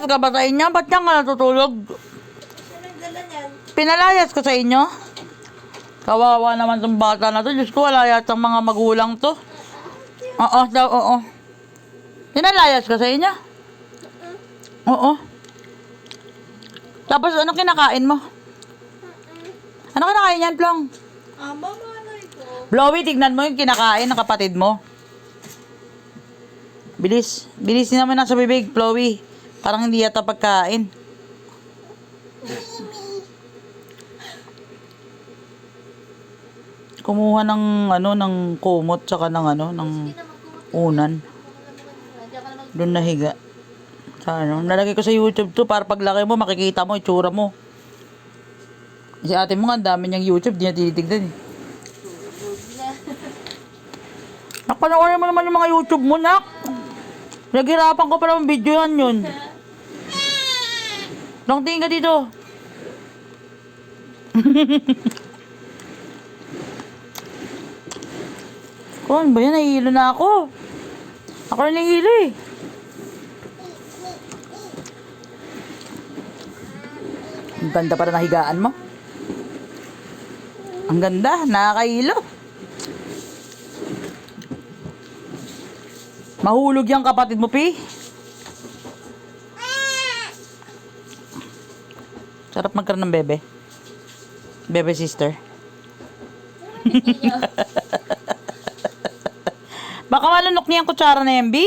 Pinalayas ka ba sa inyo? Ba't yan ka natutulog? Nagdala niyan. Pinalayas ka sa inyo? Kawawa naman tong bata na to. Diyos ko, wala yata mga magulang to. Oo, daw, oo. Pinalayas ka sa inyo? Oo. Tapos, ano kinakain mo? Ano kinakain yan, Plong? Mama, ano ito? Blowy, tignan mo yung kinakain ng kapatid mo. Bilis. Bilis naman nasa bibig, Blowy. Parang hindi yata pagkain. Kumuha ng ano ng kumot tsaka ng ano ng unan. Doon nahiga. Sa ano, nalagay ko sa YouTube to para paglaki mo makikita mo itsura mo. Si ate mo nga ang dami niyang YouTube, di niya tinitignan eh. Napanoorin mo naman yung mga YouTube mo, nak. Naghirapan ko pa naman videohan yun. Long tingin ka dito. Ano ba yan? Nahihilo na ako. Ako na nahihilo eh. Ang ganda para nahigaan mo. Ang ganda, nakakahilo. Mahulog yung kapatid mo, Pi. Sarap magkaroon ng bebe. Bebe sister. Baka malunok niya ang kutsara na yan, Bi.